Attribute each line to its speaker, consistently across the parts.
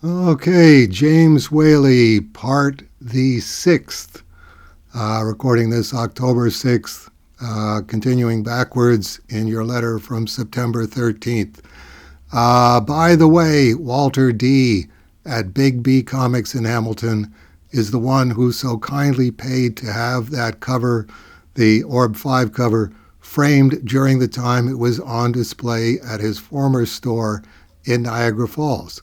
Speaker 1: Okay, James Waley, part the 6th. Recording this October 6th, continuing backwards in your letter from September 13th. By the way, Walter D. at Big B Comics in Hamilton is the one who so kindly paid to have that cover, the Orb 5 cover, framed during the time it was on display at his former store in Niagara Falls,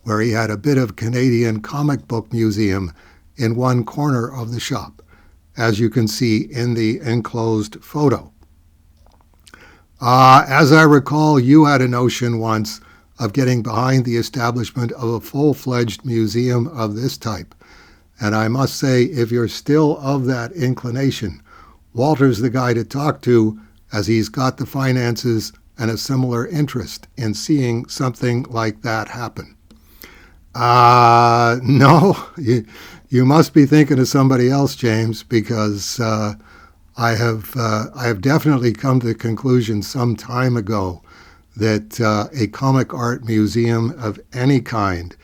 Speaker 1: where he had a bit of Canadian comic book museum in one corner of the shop, as you can see in the enclosed photo. As I recall, you had a notion once of getting behind the establishment of a full-fledged museum of this type. And I must say, if you're still of that inclination, Walter's the guy to talk to, as he's got the finances and a similar interest in seeing something like that happen. No, you must be thinking of somebody else, James, because I have definitely come to the conclusion some time ago that a comic art museum of any kind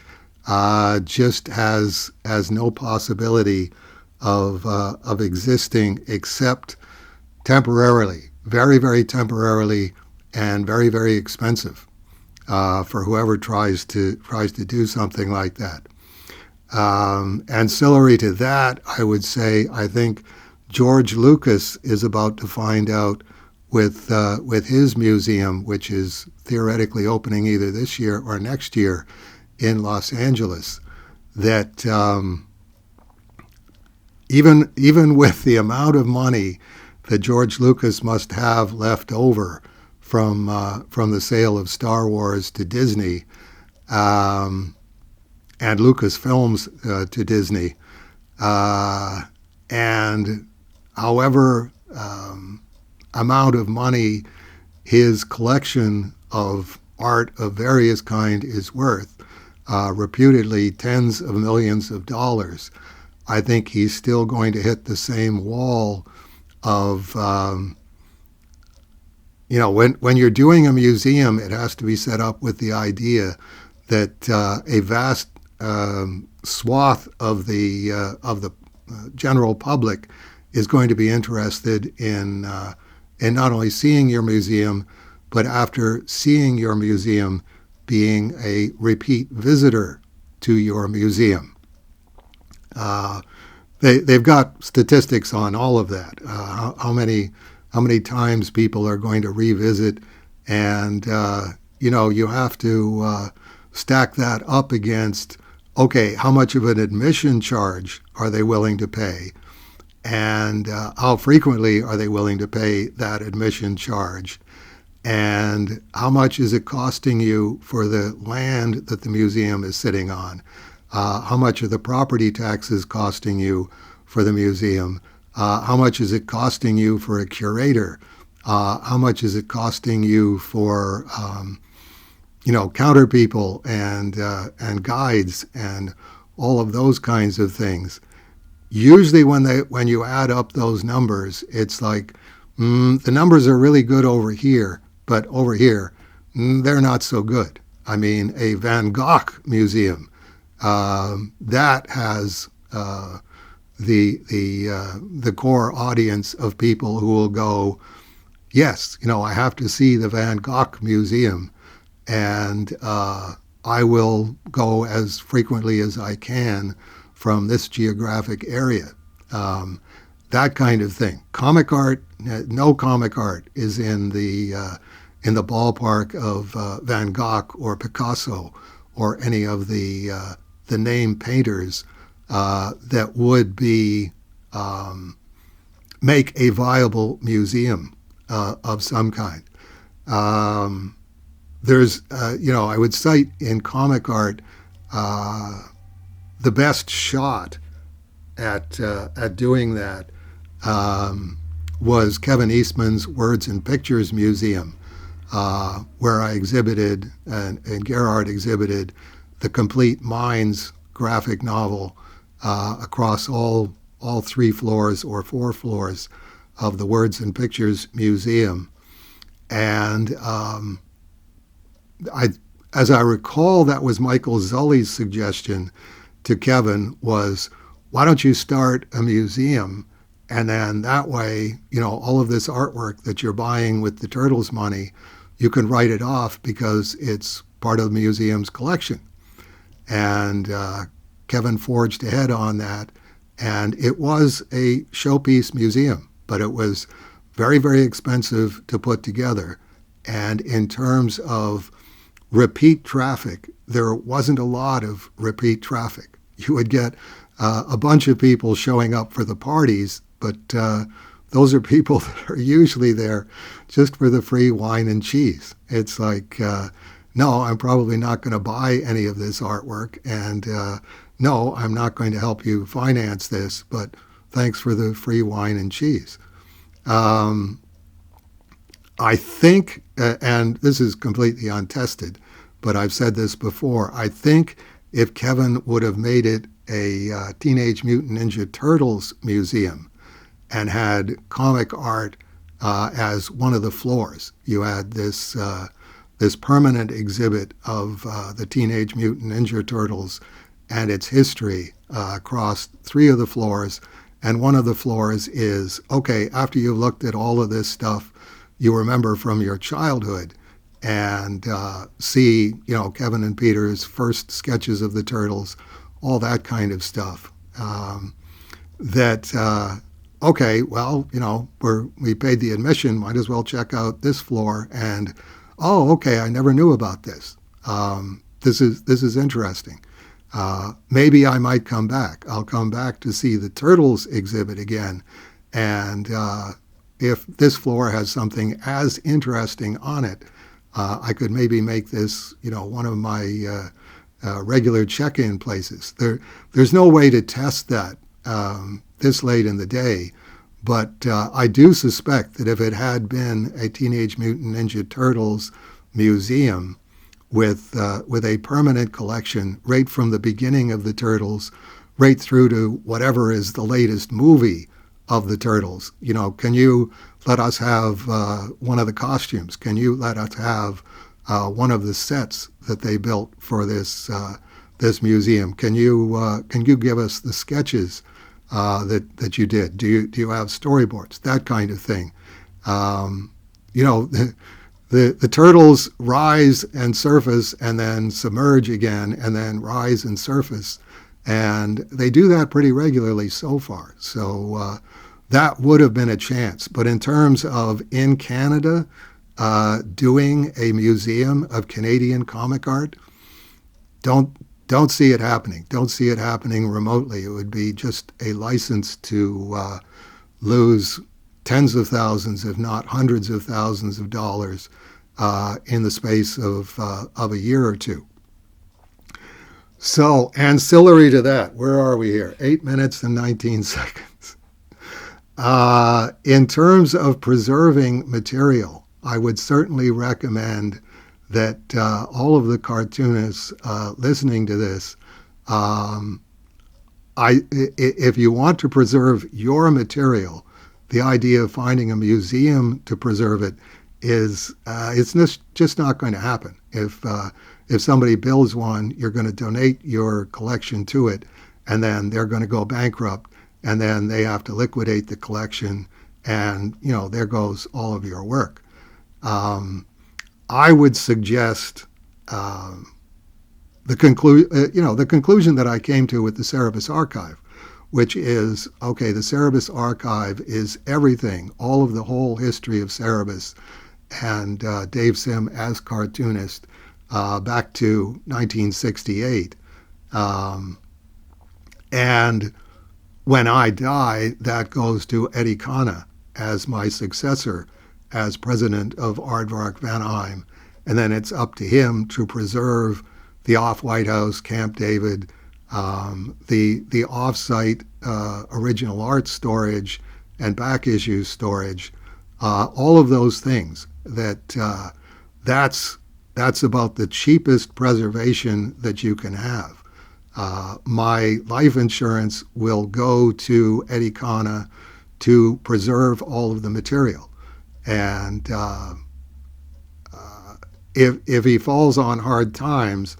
Speaker 1: just has no possibility of existing except temporarily, very, very temporarily, and very, very expensive for whoever tries to do something like that. Ancillary to that, I would say, I think George Lucas is about to find out with his museum, which is theoretically opening either this year or next year in Los Angeles, that even with the amount of money that George Lucas must have left over from the sale of Star Wars to Disney and Lucasfilms to Disney, and however amount of money his collection of art of various kind is worth, reputedly tens of millions of dollars, I think he's still going to hit the same wall of, when you're doing a museum, it has to be set up with the idea that a vast swath of the general public is going to be interested in not only seeing your museum, but after seeing your museum, being a repeat visitor to your museum. They've got statistics on all of that. How many times people are going to revisit, and you have to stack that up against, okay, how much of an admission charge are they willing to pay? And how frequently are they willing to pay that admission charge? And how much is it costing you for the land that the museum is sitting on? How much are the property taxes costing you for the museum? How much is it costing you for a curator? How much is it costing you for counter people and guides and all of those kinds of things? Usually when you add up those numbers, it's like, the numbers are really good over here, but over here, they're not so good. I mean, a Van Gogh museum, that has the core audience of people who will go, yes, I have to see the Van Gogh museum, and I will go as frequently as I can from this geographic area. That kind of thing. Comic art, no comic art is in the ballpark of Van Gogh or Picasso or any of the name painters that would be make a viable museum of some kind. There's, I would cite in comic art the best shot at doing that was Kevin Eastman's Words and Pictures Museum, where I exhibited and Gerhard exhibited the Complete Minds graphic novel across all 3 floors or 4 floors of the Words and Pictures Museum. And as I recall, that was Michael Zully's suggestion to Kevin was, why don't you start a museum? And then that way, all of this artwork that you're buying with the Turtles money, you can write it off because it's part of the museum's collection. And Kevin forged ahead on that. And it was a showpiece museum, but it was very, very expensive to put together. And in terms of repeat traffic, there wasn't a lot of repeat traffic. You would get a bunch of people showing up for the parties, but those are people that are usually there just for the free wine and cheese. It's like, no, I'm probably not going to buy any of this artwork, and no, I'm not going to help you finance this, but thanks for the free wine and cheese. I think, and this is completely untested, but I've said this before, I think if Kevin would have made it a Teenage Mutant Ninja Turtles museum and had comic art as one of the floors, you had this permanent exhibit of the Teenage Mutant Ninja Turtles and its history across 3 of the floors. And one of the floors is, okay, after you've looked at all of this stuff you remember from your childhood and see, Kevin and Peter's first sketches of the Turtles, all that kind of stuff. Okay, well, we paid the admission, might as well check out this floor. And, oh, okay, I never knew about this. This is interesting. Maybe I might come back. I'll come back to see the Turtles exhibit again. And if this floor has something as interesting on it, I could maybe make this, one of my regular check-in places. There's no way to test that this late in the day, but I do suspect that if it had been a Teenage Mutant Ninja Turtles museum with a permanent collection right from the beginning of the Turtles, right through to whatever is the latest movie of the Turtles. Can you let us have one of the costumes? Can you let us have one of the sets that they built for this museum? Can you give us the sketches that you did? Do you have storyboards? That kind of thing. The turtles rise and surface and then submerge again and then rise and surface. And they do that pretty regularly so far. So that would have been a chance. But in terms of in Canada doing a museum of Canadian comic art, don't see it happening. Don't see it happening remotely. It would be just a license to lose tens of thousands, if not hundreds of thousands of dollars in the space of a year or two. So, ancillary to that, where are we here? 8 minutes and 19 seconds. In terms of preserving material, I would certainly recommend that all of the cartoonists listening to this, if you want to preserve your material, the idea of finding a museum to preserve it is it's just not going to happen. If somebody builds one, you're going to donate your collection to it, and then they're going to go bankrupt, and then they have to liquidate the collection, and there goes all of your work. I would suggest the conclusion that I came to with the Cerebus Archive, which is, okay, the Cerebus Archive is everything, all of the whole history of Cerebus and Dave Sim as cartoonist back to 1968. And when I die, that goes to Eddie Kana as my successor as president of Aardvark Vanaheim. And then it's up to him to preserve the off-White House, Camp David, the off-site original art storage and back issue storage, all of those things. That's about the cheapest preservation that you can have. My life insurance will go to Eddie Kana to preserve all of the material. And if he falls on hard times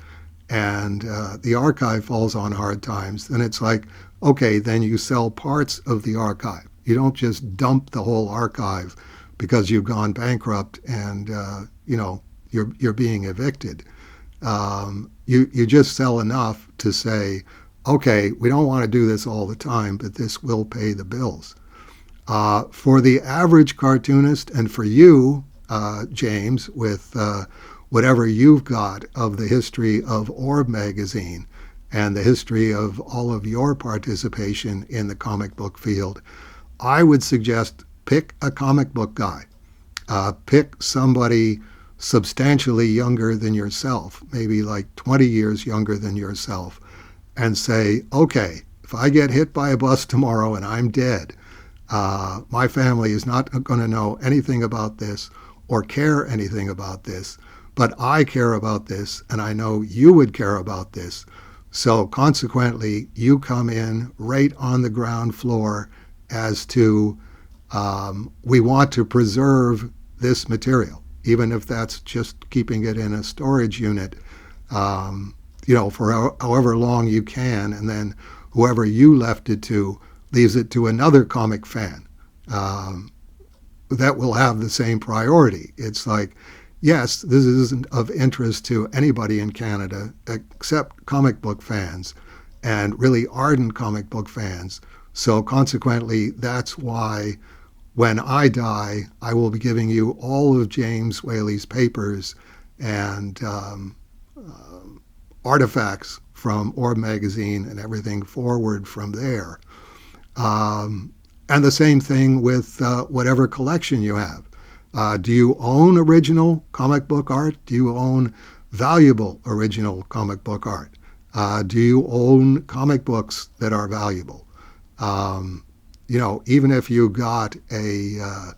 Speaker 1: and the archive falls on hard times, then it's like, okay, then you sell parts of the archive. You don't just dump the whole archive because you've gone bankrupt and you're being evicted. You just sell enough to say, okay, we don't want to do this all the time, but this will pay the bills. For the average cartoonist, and for you, James, with whatever you've got of the history of Orb magazine and the history of all of your participation in the comic book field, I would suggest pick a comic book guy. Pick somebody substantially younger than yourself, maybe like 20 years younger than yourself, and say, okay, if I get hit by a bus tomorrow and I'm dead, my family is not going to know anything about this or care anything about this, but I care about this, and I know you would care about this. So consequently, you come in right on the ground floor as to we want to preserve this material, even if that's just keeping it in a storage unit, for however long you can, and then whoever you left it to leaves it to another comic fan that will have the same priority. It's like, yes, this isn't of interest to anybody in Canada except comic book fans and really ardent comic book fans. So consequently, that's why when I die, I will be giving you all of James Waley's papers and artifacts from Orb magazine and everything forward from there. And the same thing with whatever collection you have. Do you own original comic book art? Do you own valuable original comic book art? Do you own comic books that are valuable? Even if you got a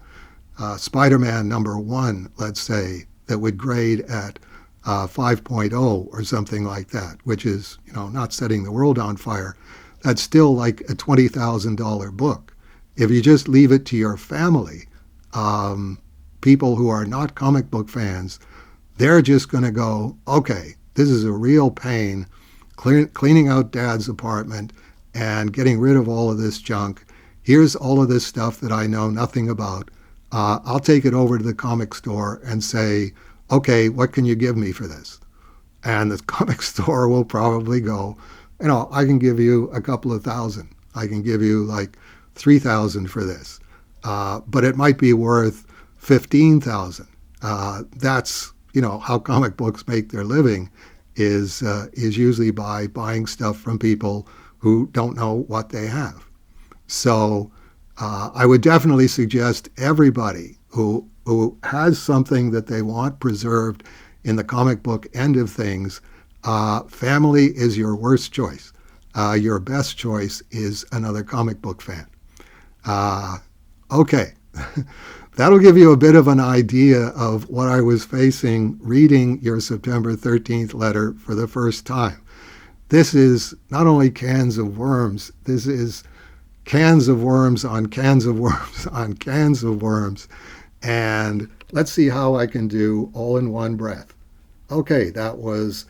Speaker 1: Spider-Man #1, let's say, that would grade at 5.0 or something like that, which is, not setting the world on fire, that's still like a $20,000 book. If you just leave it to your family, people who are not comic book fans, they're just going to go, okay, this is a real pain, cleaning out Dad's apartment and getting rid of all of this junk. Here's all of this stuff that I know nothing about. I'll take it over to the comic store and say, okay, what can you give me for this? And the comic store will probably go, I can give you a couple of thousand. I can give you like 3,000 for this. But it might be worth 15,000. That's, how comic books make their living is usually by buying stuff from people who don't know what they have. So I would definitely suggest everybody who has something that they want preserved in the comic book end of things, family is your worst choice. Your best choice is another comic book fan. Okay, that'll give you a bit of an idea of what I was facing reading your September 13th letter for the first time. This is not only cans of worms, this is cans of worms on cans of worms on cans of worms. And let's see how I can do all in one breath. Okay, that was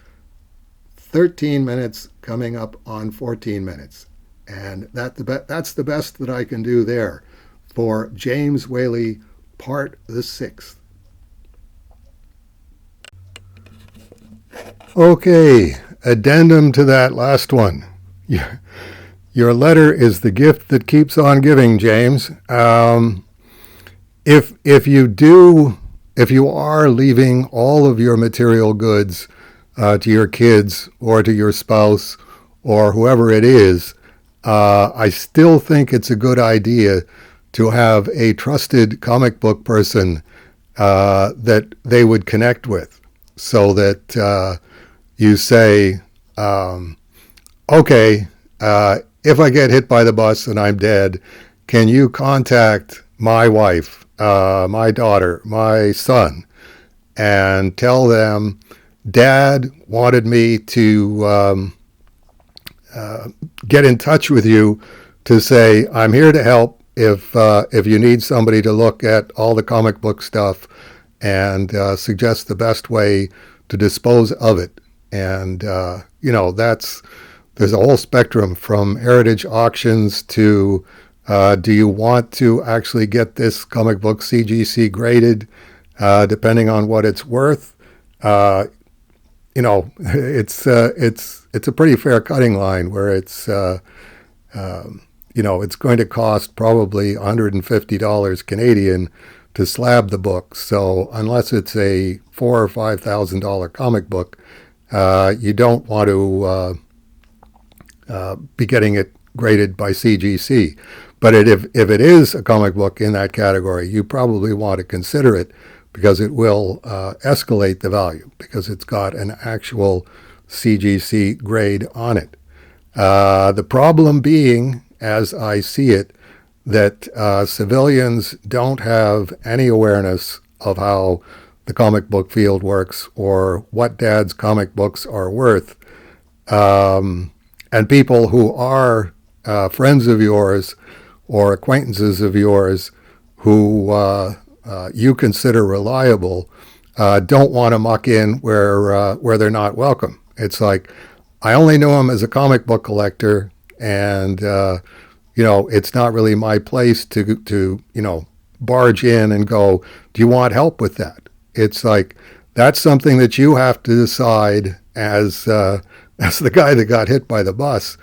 Speaker 1: 13 minutes coming up on 14 minutes. And that's the best that I can do there for James Waley, part the 6th. Okay, addendum to that last one. Your letter is the gift that keeps on giving, James. If you are leaving all of your material goods to your kids or to your spouse or whoever it is, I still think it's a good idea to have a trusted comic book person that they would connect with, so that you say, okay, if I get hit by the bus and I'm dead, can you contact my wife, my daughter, my son, and tell them Dad wanted me to get in touch with you to say, I'm here to help if you need somebody to look at all the comic book stuff and suggest the best way to dispose of it. And there's a whole spectrum from heritage auctions to do you want to actually get this comic book CGC graded, depending on what it's worth. It's a pretty fair cutting line where it's it's going to cost probably $150 Canadian to slab the book. So unless it's a $4,000 or $5,000 comic book, you don't want to be getting it graded by CGC. But if it is a comic book in that category, you probably want to consider it because it will escalate the value because it's got an actual CGC grade on it. The problem being, as I see it, that civilians don't have any awareness of how the comic book field works or what Dad's comic books are worth. And people who are friends of yours or acquaintances of yours who you consider reliable don't want to muck in where they're not welcome. It's like, I only know him as a comic book collector, and it's not really my place to barge in and go, do you want help with that? It's like, that's something that you have to decide as the guy that got hit by the bus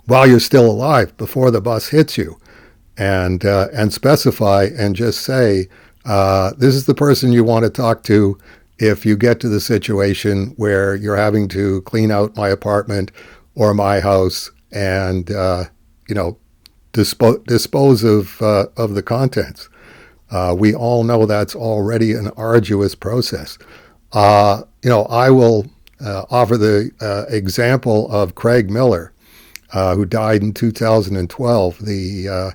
Speaker 1: while you're still alive, before the bus hits you, and specify and just say, this is the person you want to talk to if you get to the situation where you're having to clean out my apartment or my house and dispose of the contents. We all know that's already an arduous process. I will offer the example of Craig Miller, who died in 2012, the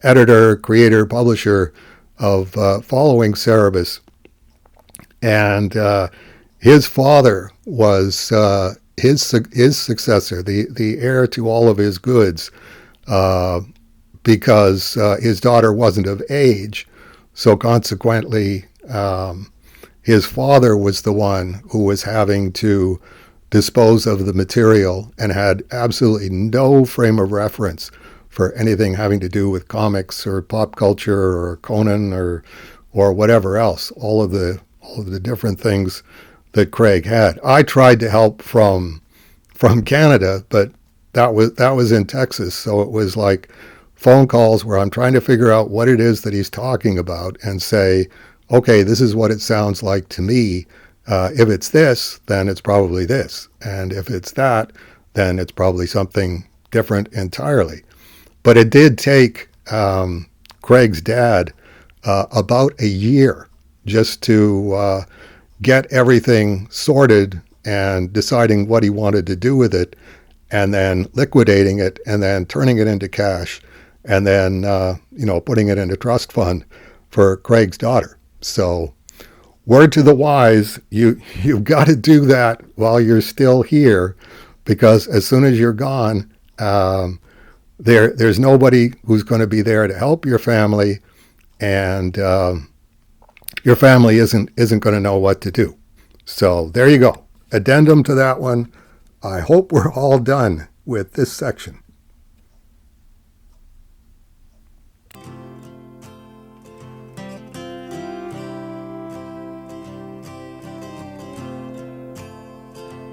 Speaker 1: editor, creator, publisher of Following Cerebus. And his father was his successor, the heir to all of his goods, because his daughter wasn't of age. So consequently, his father was the one who was having to dispose of the material and had absolutely no frame of reference for anything having to do with comics or pop culture or Conan or whatever else, all of the different things that Craig had. I tried to help from Canada, but that was in Texas, so it was like phone calls where I'm trying to figure out what it is that he's talking about and say, okay, this is what it sounds like to me. If it's this, then it's probably this. And if it's that, then it's probably something different entirely. But it did take Craig's dad about a year just to get everything sorted and deciding what he wanted to do with it, and then liquidating it, and then turning it into cash, and then putting it into trust fund for Craig's daughter. So, word to the wise, you've got to do that while you're still here, because as soon as you're gone, there's nobody who's going to be there to help your family, and your family isn't going to know what to do. So there you go. Addendum to that one. I hope we're all done with this section.